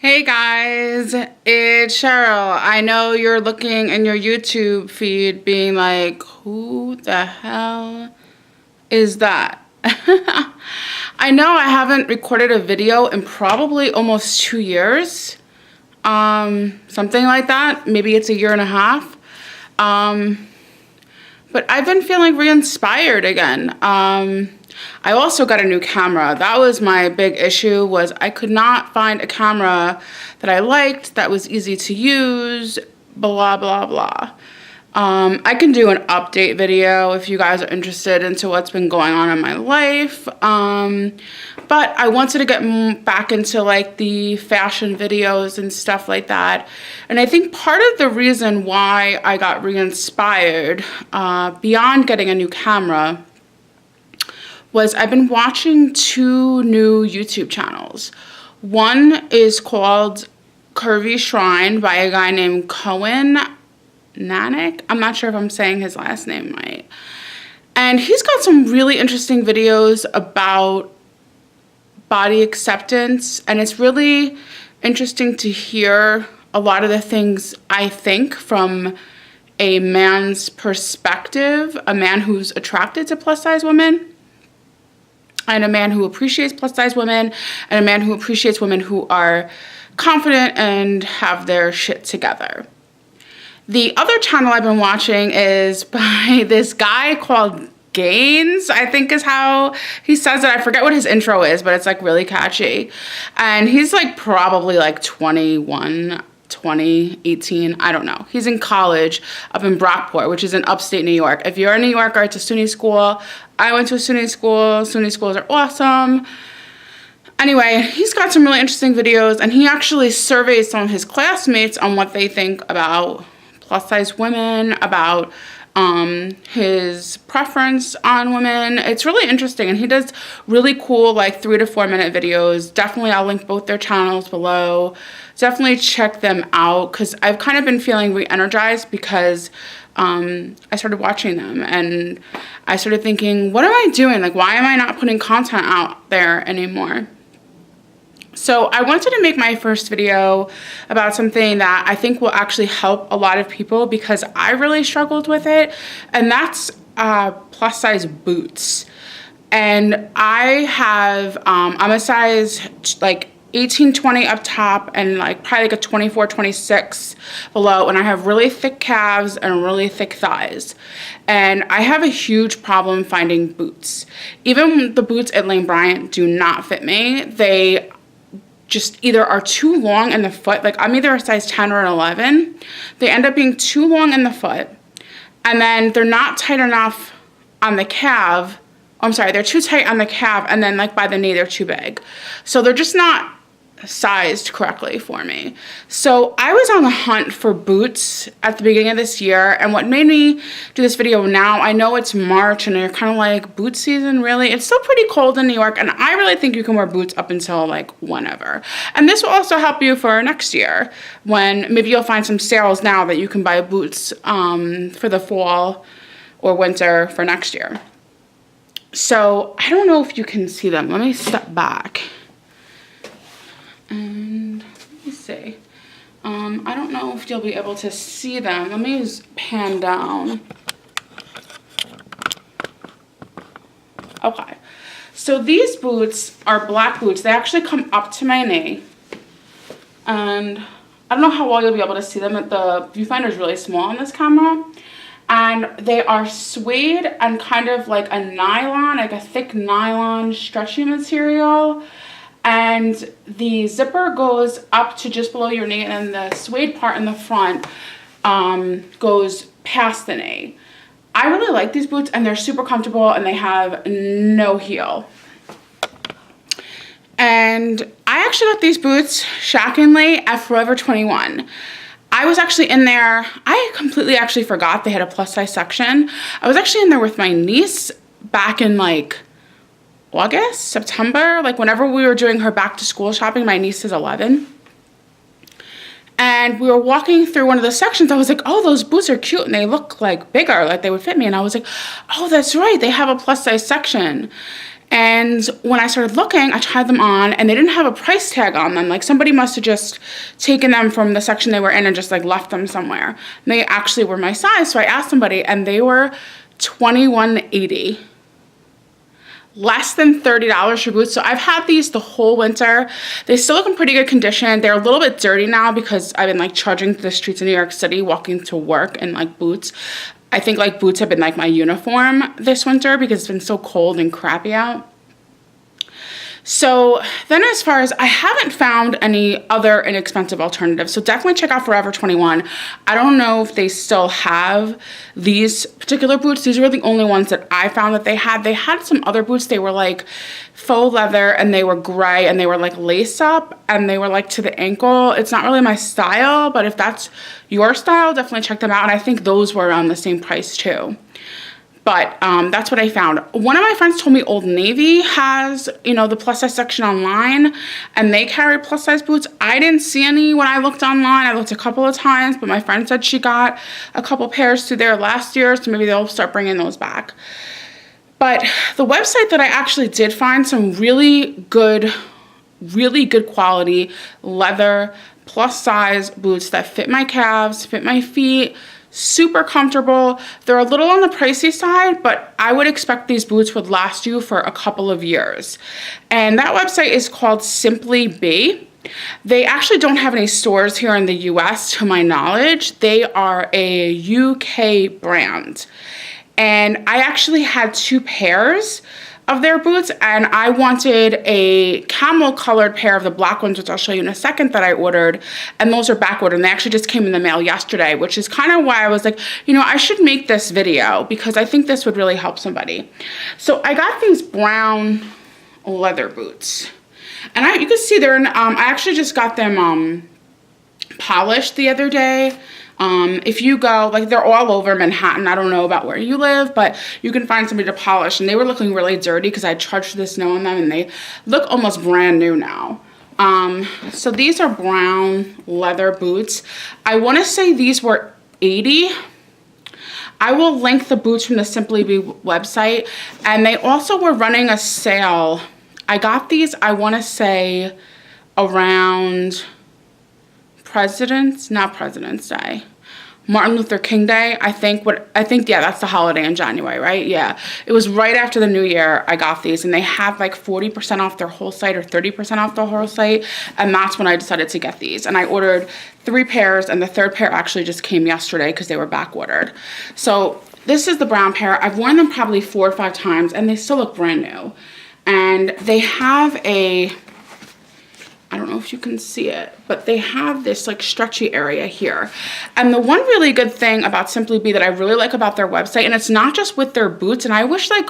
Hey guys, it's Cheryl. I know you're looking in your YouTube feed being like, who the hell is that? I know I haven't recorded a video in probably almost 2 years. Something like that. Maybe it's a year and a half. But I've been feeling re-inspired again. I also got a new camera. That was my big issue, was I could not find a camera that I liked, that was easy to use, blah, blah, blah. I can do an update video if you guys are interested into what's been going on in my life. But I wanted to get back into like the fashion videos and stuff like that. And I think part of the reason why I got re-inspired, beyond getting a new camera, was I've been watching 2 new YouTube channels. One is called Curvy Shrine by a guy named Cohen Nanik. I'm not sure if I'm saying his last name right. And he's got some really interesting videos about body acceptance, and it's really interesting to hear a lot of the things I think from a man's perspective, a man who's attracted to plus size women, and a man who appreciates plus size women, and a man who appreciates women who are confident and have their shit together. The other channel I've been watching is by this guy called Gaines, I think is how he says it. I forget what his intro is, but it's like really catchy. And he's like probably like 21, 20, 18, I don't know. He's in college up in Brockport, which is in upstate New York. If you're a New Yorker, it's a SUNY school. I went to a SUNY school. SUNY schools are awesome. Anyway, he's got some really interesting videos, and he actually surveys some of his classmates on what they think about plus size women, about his preference on women. It's really interesting, and he does really cool like 3 to 4 minute videos. Definitely, I'll link both their channels below. Definitely check them out, because I've kind of been feeling re-energized because I started watching them, and I started thinking, what am I doing? Like, why am I not putting content out there anymore? So I wanted to make my first video about something that I think will actually help a lot of people, because I really struggled with it, and that's plus size boots. And I have, I'm a size like 18, 20 up top, and like probably like a 24, 26 below, and I have really thick calves and really thick thighs. And I have a huge problem finding boots. Even the boots at Lane Bryant do not fit me. They just either are too long in the foot, like I'm either a size 10 or an 11. They end up being too long in the foot, and then they're not tight enough on the calf. I'm sorry, they're too tight on the calf, and then like by the knee they're too big. So they're just not sized correctly for me. So I was on the hunt for boots at the beginning of this year, and what made me do this video now, I know it's March and you're kind of like, boot season, really? It's still pretty cold in New York, and I really think you can wear boots up until like whenever. And this will also help you for next year, when maybe you'll find some sales now that you can buy boots for the fall or winter for next year. So I don't know if you can see them. Let me step back. And let me see. I don't know if you'll be able to see them. Let me just pan down. Okay. So these boots are black boots. They actually come up to my knee. And I don't know how well you'll be able to see them. The viewfinder is really small on this camera. And they are suede and kind of like a nylon, like a thick nylon stretchy material. And the zipper goes up to just below your knee, and then the suede part in the front goes past the knee. I really like these boots, and they're super comfortable, and they have no heel. And I actually got these boots, shockingly, at Forever 21. I was actually in there, I completely actually forgot they had a plus size section. I was actually in there with my niece back in like August, September, like whenever we were doing her back to school shopping. My niece is 11. And we were walking through one of the sections. I was like, oh, those boots are cute, and they look like bigger, like they would fit me. And I was like, oh, that's right, they have a plus size section. And when I started looking, I tried them on and they didn't have a price tag on them. Like somebody must have just taken them from the section they were in and just like left them somewhere. And they actually were my size. So I asked somebody and they were $21.80. Less than $30 for boots. So I've had these the whole winter. They still look in pretty good condition. They're a little bit dirty now because I've been like trudging through the streets of New York City, walking to work in like boots. I think like boots have been like my uniform this winter because it's been so cold and crappy out. So then as far as, I haven't found any other inexpensive alternatives. So definitely check out Forever 21. I don't know if they still have these particular boots. These were the only ones that I found that they had. They had some other boots. They were like faux leather and they were gray and they were like lace up and they were like to the ankle. It's not really my style, but if that's your style, definitely check them out. And I think those were around the same price too. But that's what I found. One of my friends told me Old Navy has, you know, the plus size section online and they carry plus size boots. I didn't see any when I looked online. I looked a couple of times, but my friend said she got a couple pairs through there last year, so maybe they'll start bringing those back. But the website that I actually did find some really good quality leather plus size boots that fit my calves, fit my feet, super comfortable. They're a little on the pricey side, but I would expect these boots would last you for a couple of years. And that website is called SimplyBe. They actually don't have any stores here in the US to my knowledge. They are a UK brand. And I actually had 2 pairs of their boots and I wanted a camel colored pair of the black ones, which I'll show you in a second, that I ordered, and those are back ordered and they actually just came in the mail yesterday, which is kind of why I was like, you know, I should make this video because I think this would really help somebody. So I got these brown leather boots and you can see they're in, I actually just got them polished the other day. If you go, like, they're all over Manhattan. I don't know about where you live, but you can find somebody to polish. And they were looking really dirty because I trudged the snow on them and they look almost brand new now. So these are brown leather boots. I want to say these were $80. I will link the boots from the SimplyBe website. And they also were running a sale. I got these, I want to say, around not President's Day, Martin Luther King Day. I think, yeah, that's the holiday in January, right? Yeah, it was right after the new year I got these, and they have like 40% off their whole site or 30% off the whole site, and that's when I decided to get these. And I ordered 3 pairs, and the 3rd pair actually just came yesterday because they were back ordered. So this is the brown pair. I've worn them probably 4 or 5 times, and they still look brand new. And they have a, I don't know if you can see it, but they have this like stretchy area here. And the one really good thing about SimplyBe that I really like about their website, and it's not just with their boots, and I wish like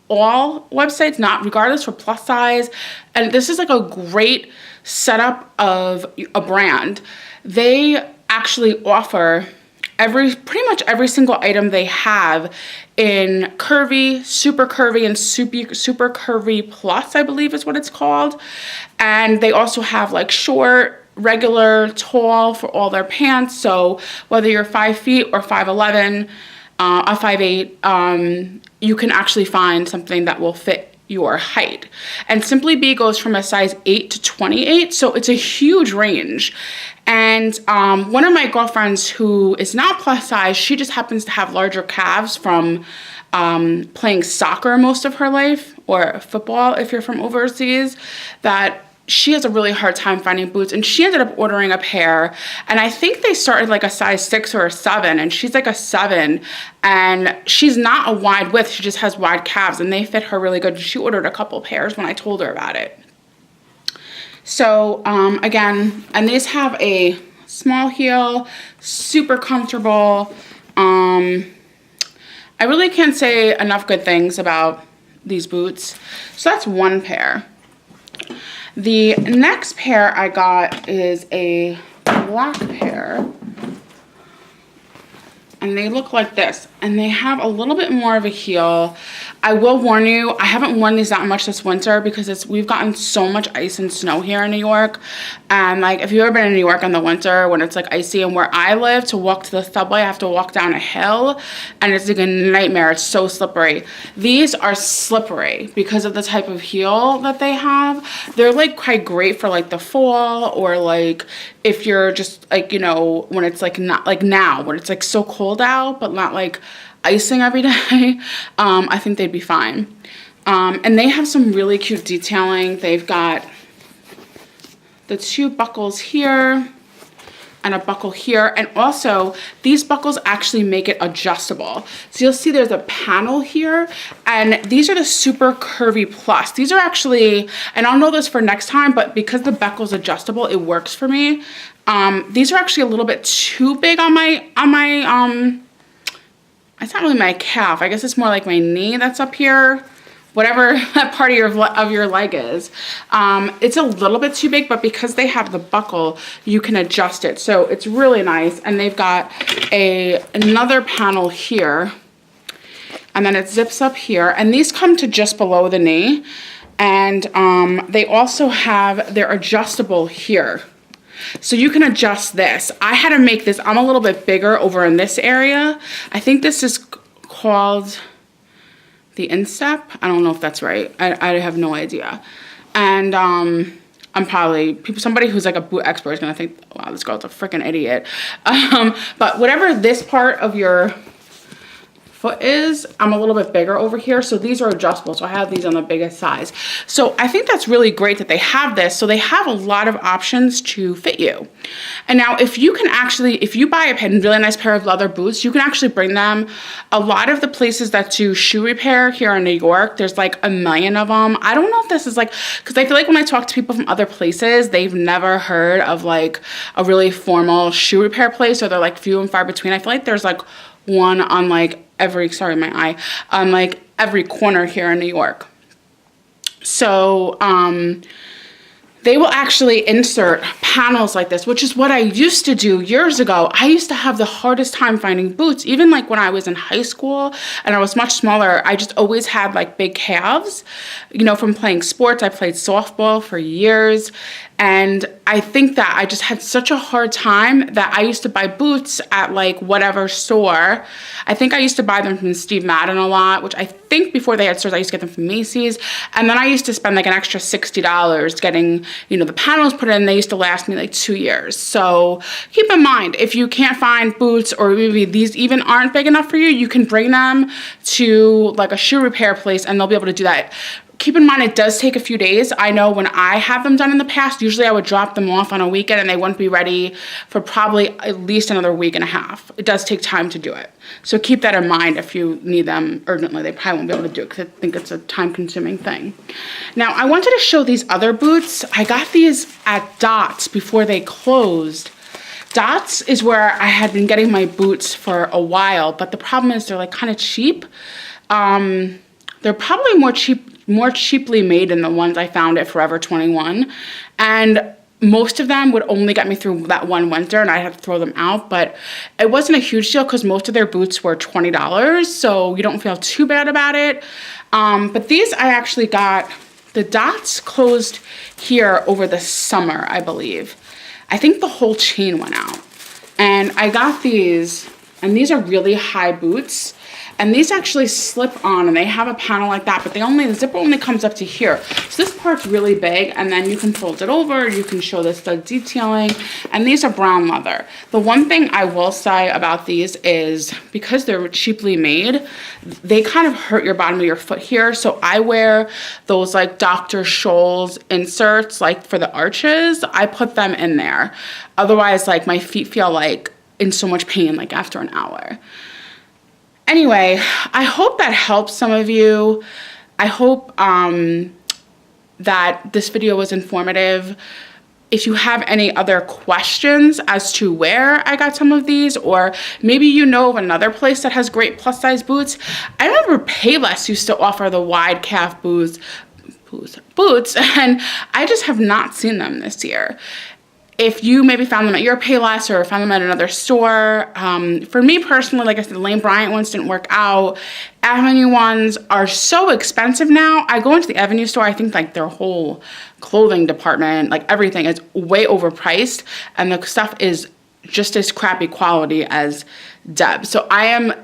all websites, not regardless for plus size, and this is like a great setup of a brand. They actually offer pretty much every single item they have in curvy, super curvy, and super curvy plus, I believe is what it's called. And they also have like short, regular, tall for all their pants. So whether you're 5 feet or 5'11", 5'8", you can actually find something that will fit your height. And SimplyBe goes from a size 8 to 28, so it's a huge range. And one of my girlfriends who is not plus size, she just happens to have larger calves from playing soccer most of her life, or football if you're from overseas, that she has a really hard time finding boots, and she ended up ordering a pair, and I think they started like a size 6 or a 7, and she's like a 7, and she's not a wide width, she just has wide calves, and they fit her really good. She ordered a couple pairs when I told her about it. So again, and these have a small heel, super comfortable. I really can't say enough good things about these boots. So that's one pair. The next pair I got is a black pair, and they look like this. and they have a little bit more of a heel. I will warn you, I haven't worn these that much this winter because we've gotten so much ice and snow here in New York. And like, if you've ever been in New York in the winter when it's like icy, and where I live, to walk to the subway, I have to walk down a hill, and it's like a nightmare. It's so slippery. These are slippery because of the type of heel that they have. They're like quite great for like the fall, or like if you're just like, you know, when it's like not like now, when it's like so cold out, but not like icing every day. I think they'd be fine. And they have some really cute detailing. They've got the 2 buckles here and a buckle here, and also these buckles actually make it adjustable. So you'll see there's a panel here, and these are the super curvy plus. These are actually, and I'll know this for next time, but because the buckle's adjustable, it works for me. These are actually a little bit too big on my it's not really my calf. I guess it's more like my knee that's up here, whatever that part of your leg is. It's a little bit too big, but because they have the buckle, you can adjust it. So it's really nice. And they've got another panel here, and then it zips up here. And these come to just below the knee. And they also have, they're adjustable here. So you can adjust this. I had to make this, I'm a little bit bigger over in this area. I think this is called the instep. I don't know if that's right. I have no idea. And I'm probably, somebody who's like a boot expert is gonna think, wow, this girl's a freaking idiot. But whatever this part of your foot is, I'm a little bit bigger over here, so these are adjustable. So I have these on the biggest size. So I think that's really great that they have this. So they have a lot of options to fit you. And now if you can actually, if you buy a really nice pair of leather boots, you can actually bring them. A lot of the places that do shoe repair here in New York, there's like a million of them. I don't know if this is like, because I feel like when I talk to people from other places, they've never heard of like a really formal shoe repair place, or they're like few and far between. I feel like there's like one on like every, sorry, my eye, on like every corner here in New York. So they will actually insert panels like this, which is what I used to do years ago. I used to have the hardest time finding boots, even like when I was in high school and I was much smaller. I just always had like big calves, you know, from playing sports. I played softball for years. And I think that I just had such a hard time that I used to buy boots at like whatever store. I think I used to buy them from Steve Madden a lot, which I think before they had stores, I used to get them from Macy's. And then I used to spend like an extra $60 getting, you know, the panels put in. They used to last me like 2 years. So keep in mind, if you can't find boots, or maybe these even aren't big enough for you, you can bring them to like a shoe repair place and they'll be able to do that. Keep in mind, it does take a few days. I know when I have them done in the past, usually I would drop them off on a weekend and they wouldn't be ready for probably at least another week and a half. It does take time to do it. So keep that in mind if you need them urgently. They probably won't be able to do it because I think it's a time-consuming thing. Now, I wanted to show these other boots. I got these at Dots before they closed. Dots is where I had been getting my boots for a while, but the problem is they're like kind of cheap. They're probably more cheaply made than the ones I found at Forever 21. And most of them would only get me through that one winter and I had to throw them out, but it wasn't a huge deal because most of their boots were $20, so you don't feel too bad about it. But these I actually got, the Dots closed here over the summer, I believe. I think the whole chain went out. And I got these, and these are really high boots. And these actually slip on and they have a panel like that, but the zipper only comes up to here. So this part's really big, and then you can fold it over, you can show the stud detailing, and these are brown leather. The one thing I will say about these is because they're cheaply made, they kind of hurt your bottom of your foot here. So I wear those like Dr. Scholl's inserts, like for the arches, I put them in there. Otherwise, like my feet feel like in so much pain, like after an hour. Anyway, I hope that helps some of you. I hope that this video was informative. If you have any other questions as to where I got some of these, or maybe you know of another place that has great plus size boots. I remember Payless used to offer the wide calf boots, and I just have not seen them this year. if you maybe found them at your Payless or found them at another store. For me personally, like I said, the Lane Bryant ones didn't work out. Avenue ones are so expensive now. I go into the Avenue store, I think like their whole clothing department, like everything is way overpriced, and the stuff is just as crappy quality as Deb. So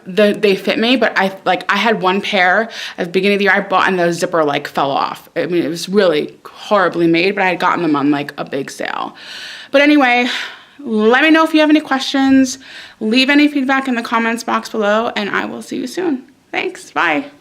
they fit me, but I had one pair at the beginning of the year I bought and the zipper like fell off. I mean, it was really horribly made, but I had gotten them on like a big sale. But anyway, let me know if you have any questions. Leave any feedback in the comments box below, and I will see you soon. Thanks, bye.